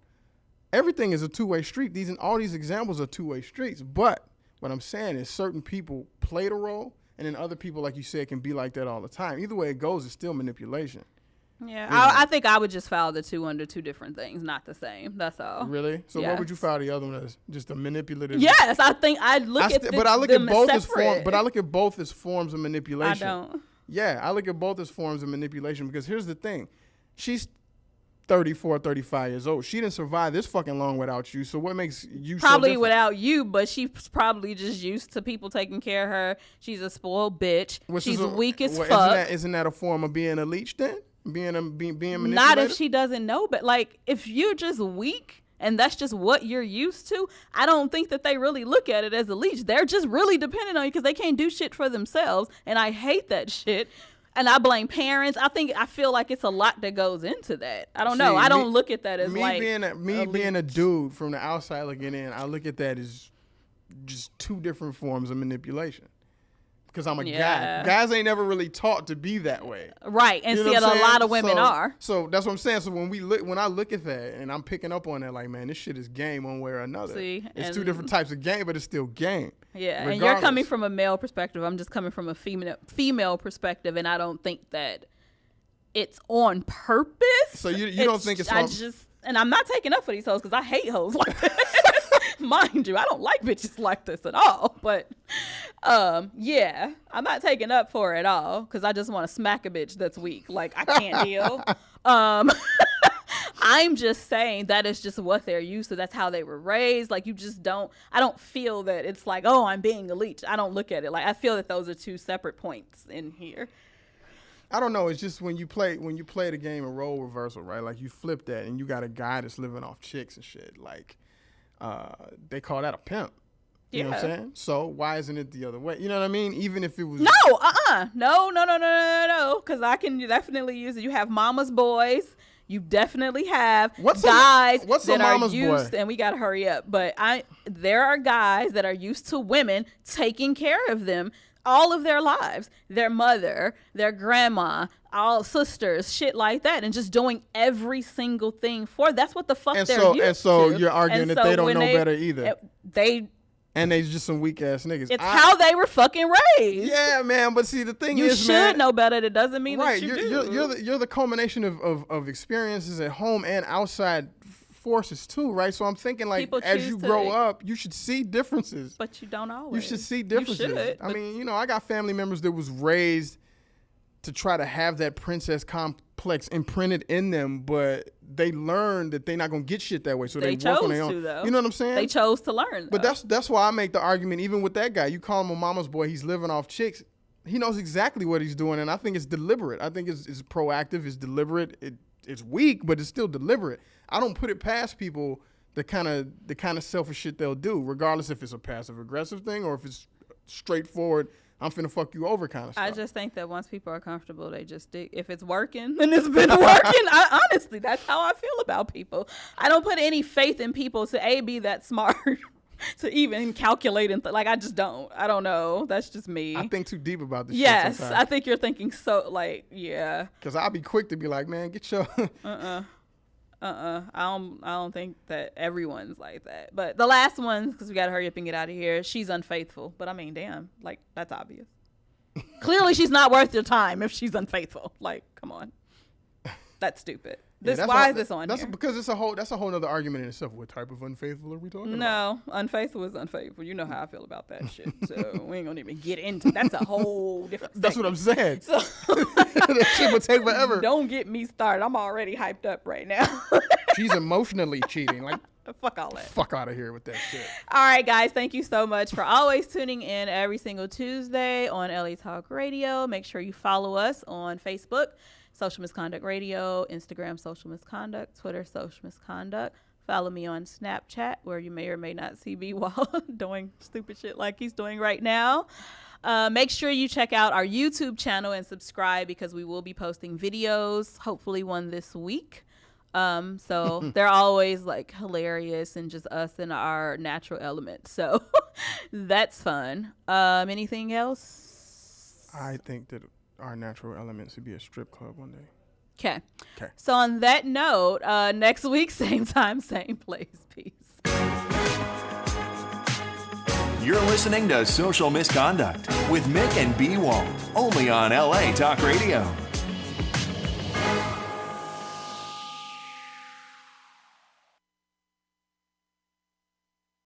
Everything is a two-way street. All these examples are two-way streets. But what I'm saying is certain people play the role, and then other people, like you said, can be like that all the time. Either way it goes, it's still manipulation. Yeah, I think I would just file the two under two different things, not the same. That's all. Really? So what would you file the other one as? Just a manipulative? Yes, I think I'd look at them. But I look at both as forms of manipulation. I don't. Yeah, I look at both as forms of manipulation because here's the thing. She's 34, 35 years old. She didn't survive this fucking long without you. So what makes you probably without you, but she's probably just used to people taking care of her. She's a spoiled bitch. She's weak as fuck. Isn't that a form of being a leech then? Being manipulated? Not if she doesn't know, but like if you're just weak and that's just what you're used to, I don't think that they really look at it as a leech. They're just really dependent on you because they can't do shit for themselves, and I hate that shit. And I blame parents. I feel like it's a lot that goes into that. I don't know. I don't look at that as being a dude from the outside looking in. I look at that as just two different forms of manipulation. Because I'm a guy. Guys ain't never really taught to be that way. Right. And see, a lot of women are. So that's what I'm saying. So when I look at that and I'm picking up on that, like, man, this shit is game one way or another. See, it's two different types of game, but it's still game. Yeah. Regardless. And you're coming from a male perspective. I'm just coming from a female perspective, and I don't think that it's on purpose. So you don't think it's on purpose? And I'm not taking up for these hoes because I hate hoes like this. Mind you, I don't like bitches like this at all. But yeah, I'm not taking up for it at all because I just want to smack a bitch that's weak. Like, I can't deal. I'm just saying that is just what they're used to. That's how they were raised. Like, I don't feel that it's like, oh, I'm being a leech. I don't look at it like, I feel that those are two separate points in here. I don't know. It's just when you play the game of role reversal, right? Like, you flip that and you got a guy that's living off chicks and shit. Like, they call that a pimp. You know what I'm saying? So why isn't it the other way? You know what I mean? Even if it was no. Because I can definitely use it. You have mama's boys. You definitely have guys that are used, and we gotta hurry up. But there are guys that are used to women taking care of them all of their lives, their mother, their grandma, all sisters, shit like that, and just doing every single thing for. That's what the fuck they're used to. And so you're arguing that they don't know better either. And they just some weak ass niggas. It's how they were fucking raised. Yeah, man. But see, the thing is, you should know better. That doesn't mean right. That you do. You're the culmination of experiences at home and outside forces too, right? So I'm thinking, like, as you grow up, you should see differences. But you don't always. You should see differences. You should, I mean, I got family members that was raised to try to have that princess complex imprinted in them, but they learned that they're not gonna get shit that way, so they work on their own. Though. You know what I'm saying? They chose to learn. But that's why I make the argument, even with that guy. You call him a mama's boy. He's living off chicks. He knows exactly what he's doing, and I think it's deliberate. I think it's proactive. It's deliberate. It's weak, but it's still deliberate. I don't put it past people the kind of selfish shit they'll do, regardless if it's a passive aggressive thing or if it's straightforward, I'm finna fuck you over kind of stuff. I just think that once people are comfortable, they just stick. If it's working, then it's been working. Honestly, that's how I feel about people. I don't put any faith in people to be that smart to even calculate and like, I just don't. I don't know. That's just me. I think too deep about this. Yes, shit I think you're thinking so. Like, yeah. Because I'll be quick to be like, man, get your. I don't think that everyone's like that. But the last one, because we got to hurry up and get out of here, she's unfaithful. But I mean, damn, like, that's obvious. Clearly she's not worth your time if she's unfaithful. Like, come on. That's stupid. Why is this on here? Because that's a whole other argument in itself. What type of unfaithful are we talking about? No, unfaithful is unfaithful. You know how I feel about that shit. So we ain't gonna even get into it. That's a whole different thing. That's what I'm saying. So that shit would take forever. Don't get me started. I'm already hyped up right now. She's emotionally cheating. Like, fuck all that. Fuck out of here with that shit. All right, guys. Thank you so much for always tuning in every single Tuesday on LA Talk Radio. Make sure you follow us on Facebook, Social Misconduct Radio, Instagram, Social Misconduct, Twitter, Social Misconduct. Follow me on Snapchat, where you may or may not see B.Walt doing stupid shit like he's doing right now. Make sure you check out our YouTube channel and subscribe, because we will be posting videos, hopefully one this week. So they're always like hilarious and just us in our natural element. So that's fun. Anything else? I think that our natural element should be a strip club one day. Okay. So on that note, next week, same time, same place. Peace. You're listening to Social Misconduct with Mik and B.Walt, only on LA Talk Radio.